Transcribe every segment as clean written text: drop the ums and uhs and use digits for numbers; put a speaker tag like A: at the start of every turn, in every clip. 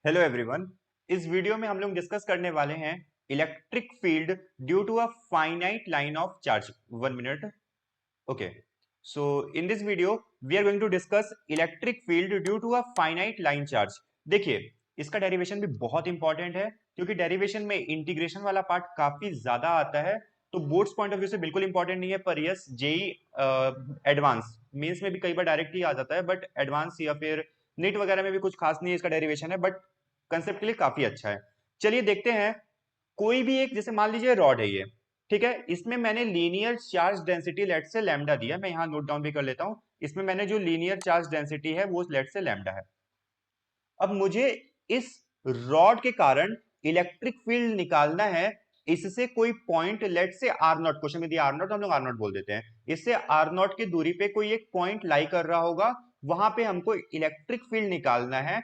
A: Hello everyone. इस video में हम लोग डिस्कस करने वाले हैं electric field due to a finite line of charge. 1 minute. Okay, so in this video we are going to discuss electric field due to a finite line charge. देखिए, इसका derivation भी बहुत इंपॉर्टेंट है क्योंकि derivation में integration वाला part काफी ज्यादा आता है। तो बोर्ड्स पॉइंट ऑफ व्यू से बिल्कुल इंपॉर्टेंट नहीं है, पर यस जेई एडवांस मेंस में भी कई बार डायरेक्ट ही आ जाता है, बट एडवांस या फिर नीट वगैरह में भी कुछ खास नहीं है इसका डेरिवेशन है, बट कंसेप्ट के लिए काफी अच्छा है। चलिए देखते हैं। कोई भी एक, जैसे मान लीजिए रॉड है ये, ठीक है, इसमें मैंने लीनियर चार्ज डेंसिटी लेट से लैम्डा दिया, मैं यहां नोट डाउन भी कर लेता हूं। इसमें मैंने जो लीनियर चार्ज डेंसिटी है वो लेट से लैम्डा है। अब मुझे इस रॉड के कारण इलेक्ट्रिक फील्ड निकालना है। इससे कोई पॉइंट लेट से आर नॉट, क्वेश्चन में दिया आर नॉट, हम लोग आर नॉट बोल देते हैं। इससे आर नॉट की दूरी पे कोई एक पॉइंट लाई कर रहा होगा, वहां पे हमको इलेक्ट्रिक फील्ड निकालना है।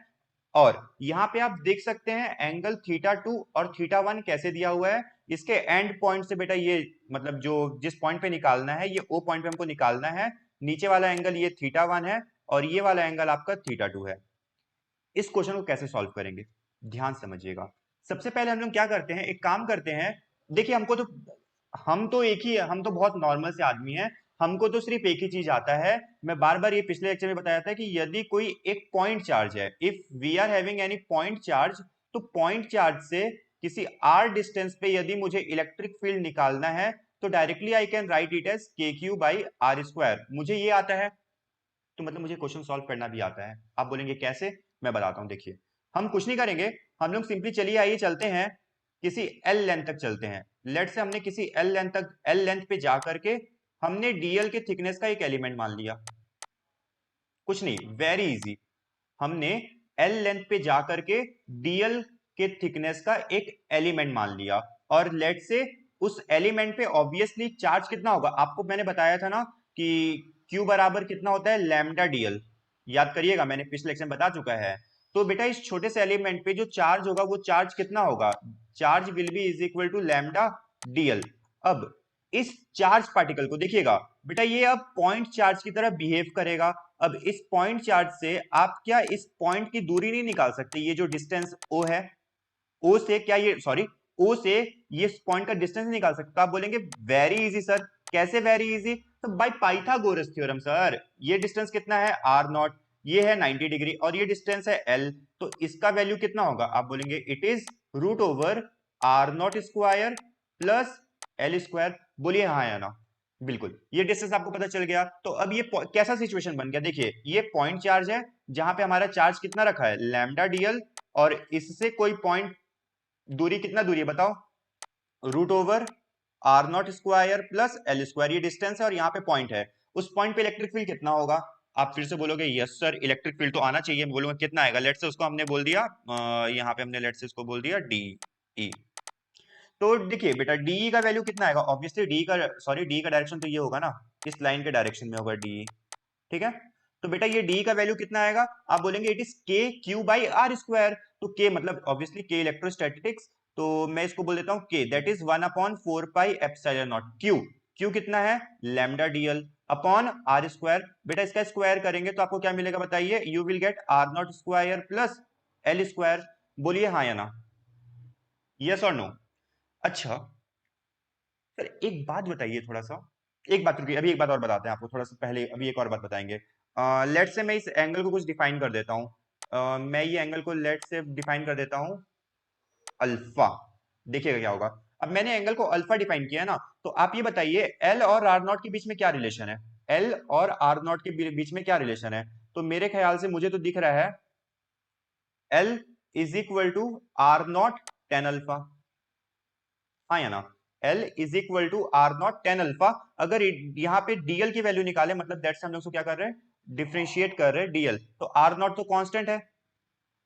A: और यहां पे आप देख सकते हैं एंगल थीटा 2 और थीटा 1 कैसे दिया हुआ है। इसके एंड पॉइंट से बेटा ये मतलब जो जिस पॉइंट पे निकालना है, ये ओ पॉइंट पे हमको निकालना है। नीचे वाला एंगल ये थीटा 1 है और ये वाला एंगल आपका थीटा 2 है। इस क्वेश्चन को कैसे सॉल्व करेंगे, ध्यान समझिएगा। सबसे पहले हम लोग क्या करते हैं, एक काम करते हैं। देखिए, हम तो एक ही, हम तो बहुत नॉर्मल से आदमी हैं। हमको तो सिर्फ एक ही चीज आता है। मैं बार बार ये पिछले लेक्चर में बताया था कि यदि कोई एक पॉइंट चार्ज है, if we are having any point charge, तो पॉइंट चार्ज से किसी आर डिस्टेंस पे यदि मुझे इलेक्ट्रिक फील्ड निकालना है, तो directly I can write it as K Q by R square. मुझे ये आता है, तो मतलब मुझे क्वेश्चन सॉल्व करना भी आता है। आप बोलेंगे कैसे, मैं बताता हूं। देखिए, हम कुछ नहीं करेंगे। हम लोग सिंपली, चलिए आइए चलते हैं किसी एल लेंथ तक चलते हैं। लेट से हमने किसी एल लेंथ तक, एल लेंथ पे जा करके हमने डीएल के थिकनेस का एक एलिमेंट मान लिया। कुछ नहीं, वेरी इजी। हमने एल लेंथ पे जा करके डीएल के थिकनेस का एक एलिमेंट मान लिया। और लेट से उस एलिमेंट पे ऑब्वियसली चार्ज कितना होगा, आपको मैंने बताया था ना कि Q बराबर कितना होता है, लैम्डा डीएल। याद करिएगा, मैंने पिछले लेक्चर में बता चुका है। तो बेटा इस छोटे से एलिमेंट पे जो चार्ज होगा वो चार्ज कितना होगा, charge will be is equal to lambda DL. अब इस चार्ज पार्टिकल को देखिएगा बेटा, ये अब पॉइंट चार्ज की तरह बिहेव करेगा। अब इस पॉइंट चार्ज से आप क्या इस पॉइंट की दूरी नहीं निकाल सकते, ये जो डिस्टेंस ओ है, ओ से क्या ये, सॉरी, ओ से ये पॉइंट का डिस्टेंस निकाल सकते। तो आप बोलेंगे वेरी इजी सर, कैसे वेरी इजी, तो बाय पाइथागोरस थ्योरम सर। ये डिस्टेंस कितना है, आर नॉट, ये है 90 डिग्री और ये डिस्टेंस है एल, तो इसका वैल्यू कितना होगा, आप बोलेंगे it is root over R naught square plus L square. बोलिए हाँ या ना। बिल्कुल, ये डिस्टेंस आपको पता चल गया। तो अब ये कैसा सिचुएशन बन गया, देखिए ये पॉइंट चार्ज है जहां पे हमारा चार्ज कितना रखा है, लैम्डा डीएल, और इससे कोई पॉइंट दूरी, कितना दूरी है बताओ, root over R naught square plus L square, ये डिस्टेंस है और यहाँ पे पॉइंट है। उस पॉइंट पे इलेक्ट्रिक फील्ड कितना होगा, आप फिर से बोलोगे यस सर इलेक्ट्रिक फील्ड तो आना चाहिए। मैं बोलूंगा कितना आएगा, लेट से उसको हमने बोल दिया, यहाँ पे हमने लेट से इसको बोल दिया डी ई। तो देखिए बेटा डी का वैल्यू कितना आएगा, ऑब्वियसली डी का, सॉरी डी का डायरेक्शन तो ये होगा ना, इस लाइन के डायरेक्शन में होगा डी, ठीक है। तो बेटा ये डी का वैल्यू कितना आएगा, आप बोलेंगे इट इज के क्यू बाई आर स्क्वायर। तो के मतलब ऑब्वियसली के इलेक्ट्रोस्टैटिक्स, तो मैं इसको बोल देता हूं के, that is 1/4 pi epsilon naught Q. Q कितना है, lambda DL upon R square. बेटा इसका स्क्वायर करेंगे तो आपको क्या मिलेगा बताइए, you will get R naught square plus L square. बोलिए हाँ या ना, यस और नो। अच्छा सर एक बात बताइए थोड़ा सा, एक बात रुकिए, अभी एक बात और बताते हैं आपको, थोड़ा सा पहले अभी एक और बात बताएंगे। लेट से मैं इस एंगल को कुछ डिफाइन कर देता हूँ। मैं ये एंगल को लेट से डिफाइन कर देता हूँ अल्फा। देखिएगा क्या होगा। अब मैंने एंगल को अल्फा डिफाइन किया है ना, तो आप ये बताइए एल और आर नॉट के बीच में क्या रिलेशन है, एल और आर नॉट के बीच में क्या रिलेशन है। तो मेरे ख्याल से मुझे तो दिख रहा है L is equal to R naught tan alpha, हाँ या ना, L is equal to R naught tan alpha. अगर यहाँ पे डीएल की वैल्यू निकाले, मतलब दैट से हम लोग क्या कर रहे हैं, डिफरेंशिएट कर रहे हैं डीएल, तो आर नॉट तो कांस्टेंट है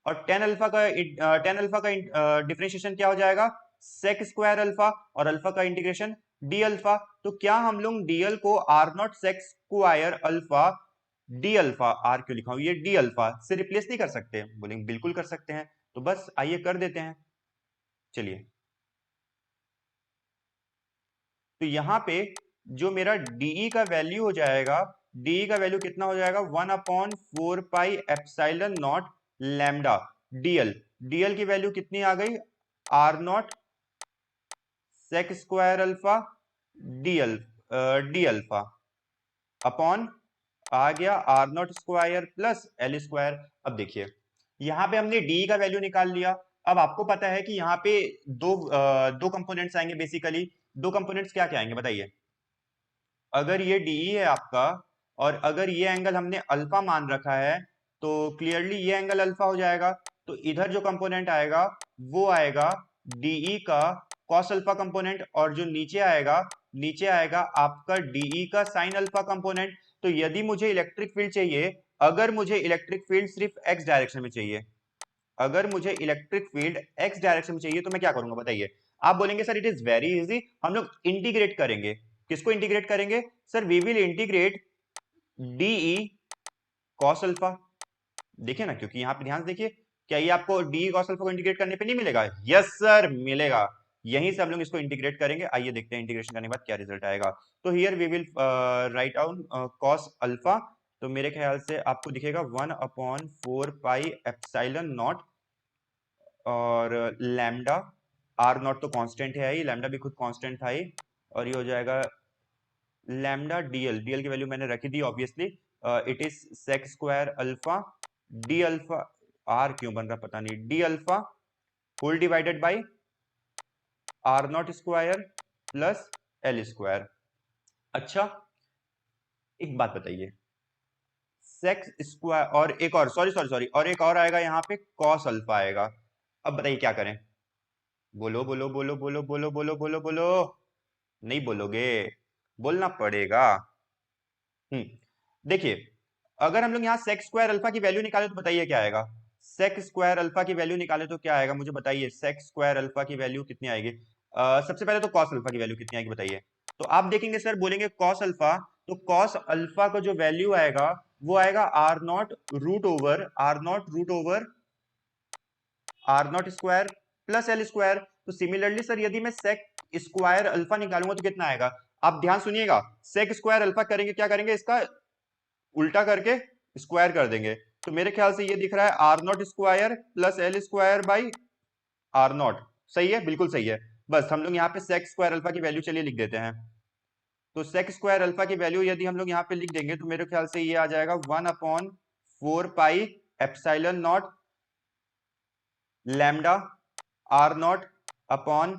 A: और टेन अल्फा का डिफरेंशिएशन क्या हो जाएगा, सेक स्क्वायर अल्फा, और अल्फा का इंटीग्रेशन डी अल्फा। तो क्या हम लोग डीएल को R naught sec square alpha D alpha, R क्यों लिखा हूं, ये डी अल्फा से रिप्लेस नहीं कर सकते, बोलेंगे बिल्कुल कर सकते हैं। तो बस आइए कर देते हैं, चलिए। तो यहां पे जो मेरा डीई का वैल्यू हो जाएगा, डीई का वैल्यू कितना हो जाएगा, 1/4 pi epsilon naught lambda DL. DL की वैल्यू कितनी आ गई, R naught sec square alpha D alpha upon आ गया R naught square plus L square. अब देखिए यहां पे हमने डी का वैल्यू निकाल लिया। अब आपको पता है कि यहाँ पे दो कंपोनेंट्स आएंगे बेसिकली। दो कंपोनेंट्स क्या क्या आएंगे बताइए। अगर ये डी है आपका और अगर ये एंगल हमने अल्फा मान रखा है तो क्लियरली ये एंगल अल्फा हो जाएगा। तो इधर जो कंपोनेंट आएगा वो आएगा डीई का कॉस अल्फा कंपोनेंट और जो नीचे आएगा आपका डीई का साइन अल्फा कंपोनेंट। तो यदि मुझे इलेक्ट्रिक फील्ड चाहिए, अगर मुझे इलेक्ट्रिक फील्ड सिर्फ एक्स डायरेक्शन में चाहिए, अगर मुझे इलेक्ट्रिक फील्ड एक्स डायरेक्शन में चाहिए तो मैं क्या करूंगा बताइए। आप बोलेंगे sir it is very easy, हम लोग इंटीग्रेट करेंगे। किसको इंटीग्रेट करेंगे sir, we will integrate DE cos alpha. देखिए ना, क्योंकि यहां पे ध्यान से देखिए, क्या ये आपको डीई कॉस अल्फा को इंटीग्रेट करने पे नहीं मिलेगा? यस सर मिलेगा। यहीं से हम लोग इसको इंटीग्रेट करेंगे। आइए देखते हैं इंटीग्रेशन करने के बाद क्या रिजल्ट आएगा। तो here we will write down cos alpha. तो मेरे ख्याल से आपको दिखेगा 1/4 पाई एप्सिलॉन नॉट और लैम्डा, आर नॉट तो कांस्टेंट है ही, लैम्डा भी खुद कांस्टेंट था ही, और ये हो जाएगा लैम्डा डीएल की वैल्यू मैंने रखी दी obviously. It is sec square alpha D alpha, R क्यों बन रहा पता नहीं, D alpha whole divided by R naught square plus L square. अच्छा एक बात बताइए, सेक स्क्वायर और एक और सॉरी और एक और आएगा यहाँ पे कॉस अल्फा आएगा। अब बताइए क्या करें, बोलो बोलो बोलो बोलो बोलो बोलो बोलो बोलो, नहीं बोलोगे, बोलना पड़ेगा। देखिए अगर हम लोग यहाँ सेक स्क्वायर अल्फा की वैल्यू निकाले तो बताइए क्या आएगा। सेक स्क्वायर अल्फा की वैल्यू निकाले तो क्या आएगा मुझे बताइए। सेक स्क्वायर अल्फा की वैल्यू कितनी आएगी? सबसे पहले तो कॉस अल्फा की वैल्यू कितनी आएगी बताइए। तो आप देखेंगे सर, बोलेंगे कॉस अल्फा, तो कॉस अल्फा का जो वैल्यू आएगा वो आएगा R naught square plus L square. तो सिमिलरली सर यदि मैं सेक स्क्वायर अल्फा निकालूंगा तो कितना आएगा? आप ध्यान सुनिएगा, सेक स्क्वायर अल्फा करेंगे क्या करेंगे, इसका उल्टा करके स्क्वायर कर देंगे। तो मेरे ख्याल से ये दिख रहा है R naught square plus L square by R naught. सही है, बिल्कुल सही है। बस हम लोग यहाँ पे सेक स्क्वायर अल्फा की वैल्यू चलिए लिख देते हैं। तो सेक स्क्वायर अल्फा की वैल्यू यदि हम लोग यहाँ पे लिख देंगे तो मेरे ख्याल से ये आ जाएगा 1/4 pi epsilon naught lambda R naught upon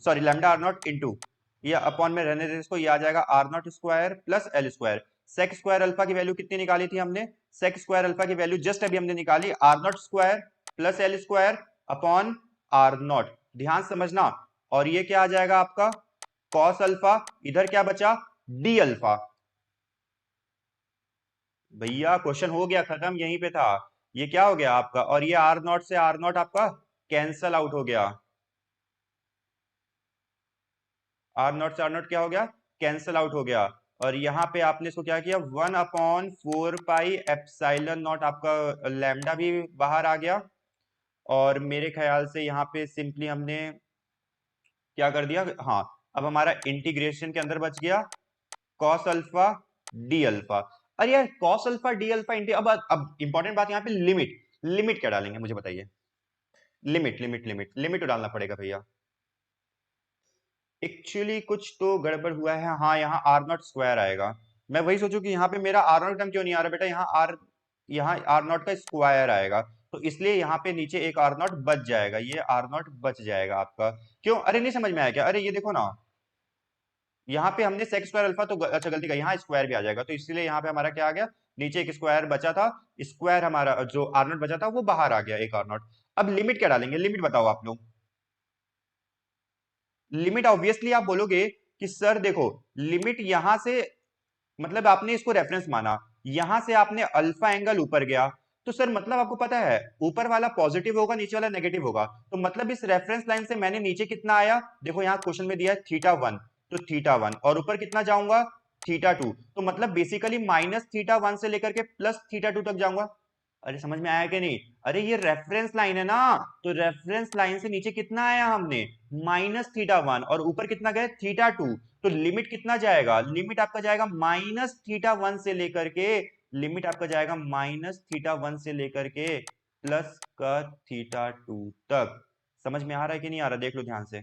A: lambda R naught into, ये अपॉन में रहने देते इसको, ये आ जाएगा R naught square plus L square. Sec square alpha की वैल्यू कितनी निकाली थी हमने? सेक स्क्वायर अल्फा की वैल्यू जस्ट अभी हमने निकाली, R naught square plus L square upon R naught. ध्यान समझना। और ये क्या आ जाएगा आपका कॉस अल्फा, इधर क्या बचा डी अल्फा। भैया क्वेश्चन हो गया खत्म, यहीं पे था। ये क्या हो गया आपका, और ये आर नॉट से आर नॉट आपका कैंसल आउट हो गया। आर नॉट से आर नॉट क्या हो गया, कैंसल आउट हो गया। और यहाँ पे आपने इसको क्या किया, 1/4 पाई एप्सिलॉन नॉट, आपका लैम्डा भी बाहर आ गया। और मेरे ख्याल से यहाँ पे सिंपली हमने क्या कर दिया, हाँ अब हमारा इंटीग्रेशन के अंदर बच गया कॉस अल्फा डी अल्फा। अरे यार कॉस अल्फा डी अल्फा अब इंपॉर्टेंट बात यहाँ पे लिमिट क्या डालेंगे मुझे बताइए। लिमिट तो डालना पड़ेगा भैया। एक्चुअली कुछ तो गड़बड़ हुआ है। हाँ यहाँ आर नॉट स्क्वायर आएगा। मैं वही सोचूं कि यहाँ पे मेरा आर नॉट टर्म क्यों नहीं आ रहा बेटा, यहाँ आर नॉट का स्क्वायर आएगा। तो इसलिए यहाँ पे नीचे एक आर नॉट बच जाएगा, ये आर नॉट बच जाएगा आपका। क्यों, अरे नहीं समझ में आया क्या? अरे ये देखो ना, यहाँ पे हमने सेक स्क्वायर अल्फा तो अच्छा गलती का, यहाँ स्क्वायर भी आ जाएगा। तो इसलिए यहाँ पे हमारा क्या आ गया, नीचे एक स्क्वायर बचा था, स्क्वायर हमारा जो आर नॉट बचा था वो बाहर आ गया, एक आर नॉट। अब लिमिट क्या डालेंगे, लिमिट बताओ आप लोग। लिमिट ऑब्वियसली आप बोलोगे कि सर देखो लिमिट यहां से, मतलब आपने इसको रेफरेंस माना, यहां से आपने अल्फा एंगल ऊपर गया, तो सर मतलब आपको पता है ऊपर वाला पॉजिटिव होगा नीचे वाला नेगेटिव होगा। तो मतलब इस रेफरेंस लाइन से मैंने नीचे कितना आया, देखो यहाँ क्वेश्चन में दिया है थीटा 1, तो थीटा 1 और ऊपर कितना जाऊंगा थीटा 2, तो मतलब बेसिकली -θ1 से लेकर के +θ2 तक जाऊंगा। अरे समझ में आया कि नहीं? अरे ये रेफरेंस लाइन है ना, तो रेफरेंस लाइन से नीचे कितना आया हमने -θ1 और ऊपर कितना गए θ2। तो लिमिट कितना जाएगा, लिमिट आपका जाएगा -θ1 से लेकर के, लिमिट आपका जाएगा -θ1 से लेकर के प्लस का थीटा 2 तक। समझ में आ रहा है कि नहीं आ रहा? देख लो ध्यान से।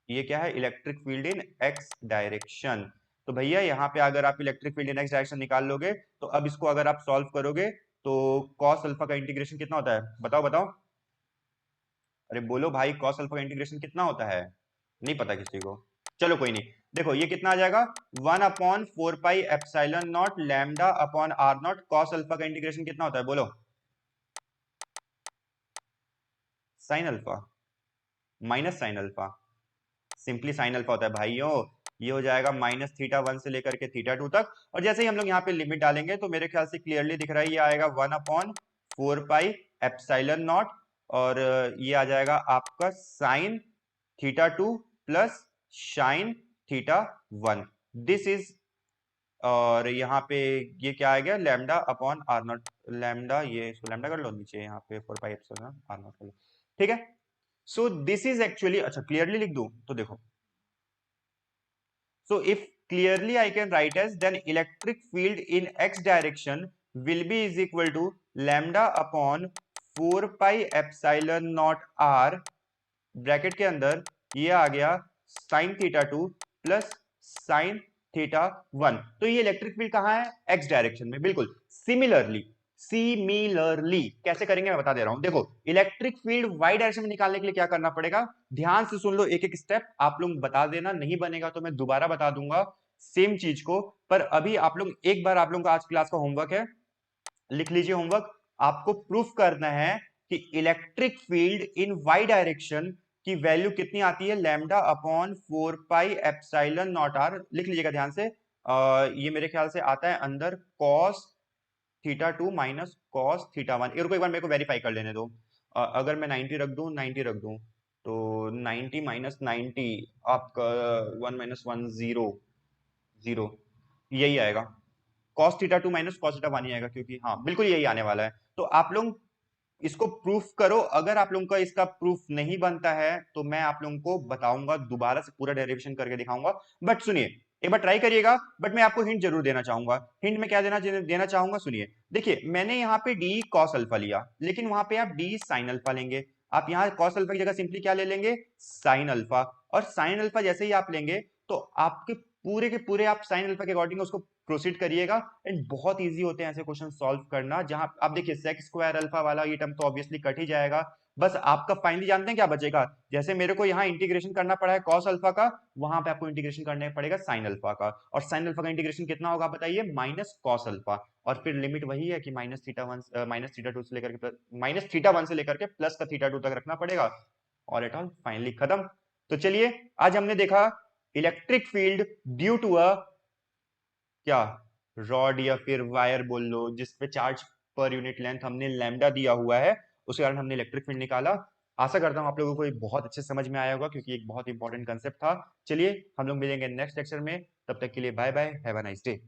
A: ये क्या है? इलेक्ट्रिक फील्ड इन एक्स डायरेक्शन। तो भैया यहाँ पे अगर आप इलेक्ट्रिक फील्ड इन एक्स डायरेक्शन निकाल लोगे तो अब इसको अगर आप सॉल्व करोगे तो कॉस अल्फा का इंटीग्रेशन कितना होता है? बताओ बताओ, अरे बोलो भाई, कॉस अल्फा का इंटीग्रेशन कितना होता है? नहीं पता किसी को? चलो कोई नहीं, देखो ये कितना आ जाएगा, 1/4 pi epsilon naught lambda upon R naught. Cos alpha का इंटीग्रेशन कितना होता है बोलो? Sine alpha minus sine alpha, simply sine alpha होता है भाइयों। ये हो जाएगा -θ1 से लेकर के θ2 तक। और जैसे ही हम लोग यहाँ पे लिमिट डालेंगे तो मेरे ख्याल से क्लियरली दिख रहा है, ये आएगा 1/4 पाई एप्सिलॉन नॉट, और ये आ जाएगा आपका sine θ2 plus sine θ1। This is, और यहाँ पे ये क्या आ गया, lambda upon R naught. Lambda, ये इसको लैम्डा कर लो नीचे, यहाँ पे 4 पाई एप्सिलॉन आर नॉट कर लो, ठीक है। सो दिस इज एक्चुअली, अच्छा क्लियरली लिख दूं तो देखो, so if clearly I can write as, then electric field in x direction will be is equal to lambda upon 4 pi epsilon naught r, bracket के अंदर ये आ गया sin θ2 प्लस sin θ1। तो ये इलेक्ट्रिक फील्ड कहाँ है? एक्स डायरेक्शन में। बिल्कुल सिमिलरली कैसे करेंगे मैं बता दे रहा हूं। देखो इलेक्ट्रिक फील्ड वाई डायरेक्शन में निकालने के लिए क्या करना पड़ेगा, ध्यान से सुन लो एक एक स्टेप, आप लोग बता देना, नहीं बनेगा तो मैं दोबारा बता दूंगा सेम चीज को। पर अभी आप लोग एक बार, आप लोगों का आज क्लास का होमवर्क है, लिख लीजिए होमवर्क। आपको प्रूफ करना है कि electric field in Y direction की वैल्यू कितनी आती है, lambda upon 4 pi epsilon naught R. लिख लीजिएगा ध्यान से, ये मेरे ख्याल से आता है अंदर cos θ2 माइनस cos θ1। एक बार मेरे को वेरीफाई कर लेने दो। अगर मैं 90 रख दूं, 90 रख दूं तो 90 माइनस 90 आपका 1 माइनस 1 0 0, यही आएगा। cos θ2 माइनस cos θ1 ही आएगा, क्योंकि हाँ बिल्कुल यही आने वाला है। तो आप लोग इसको प्रूफ करो। अगर आप लोगों का इसका प्रूफ नहीं बनता है तो मैं आप लोगों को बताऊंगा, दोबारा से पूरा डेरिवेशन करके दिखाऊंगा। बट सुनिए, एक बार ट्राई करिएगा, बट मैं आपको हिंट जरूर देना चाहूंगा। हिंट में क्या देना चाहूंगा, सुनिए। देखिए मैंने यहाँ पे डी कॉस अल्फा लिया, लेकिन वहां पे आप डी साइन अल्फा लेंगे। आप यहाँ कॉस अल्फा की जगह सिंपली क्या ले लेंगे, साइन अल्फा। और साइन अल्फा जैसे ही आप लेंगे तो आपके पूरे के पूरे आप साइन अल्फा के अकॉर्डिंग उसको प्रोसीड करिएगा। एंड बहुत इजी होते हैं ऐसे क्वेश्चन सॉल्व करना, जहां आप देखिए सेक स्क्वायर अल्फा वाला ये टर्म तो ऑब्वियसली कट ही जाएगा। बस आपका फाइनली जानते हैं क्या बचेगा, जैसे मेरे को यहाँ इंटीग्रेशन करना पड़ा है कॉस अल्फा का, वहां पे आपको इंटीग्रेशन करना पड़ेगा साइन अल्फा का। और साइन अल्फा का इंटीग्रेशन कितना होगा बताइए, माइनस कॉस अल्फा। और फिर लिमिट वही है कि माइनस θ2 से लेकर के माइनस θ1 से लेकर के प्लस का θ2 तक रखना पड़ेगा। और एट ऑल फाइनली खत्म। तो चलिए आज हमने देखा electric field due to a क्या, रॉड या फिर वायर बोल लो, जिसपे चार्ज पर यूनिट लेंथ हमने लैम्डा दिया हुआ है, उसके कारण हमने इलेक्ट्रिक फील्ड निकाला। आशा करता हूं आप लोगों को ये बहुत अच्छे समझ में आया होगा, क्योंकि एक बहुत इंपॉर्टेंट कंसेप्ट था। चलिए हम लोग मिलेंगे नेक्स्ट लेक्चर में, तब तक के लिए bye bye, have a nice day.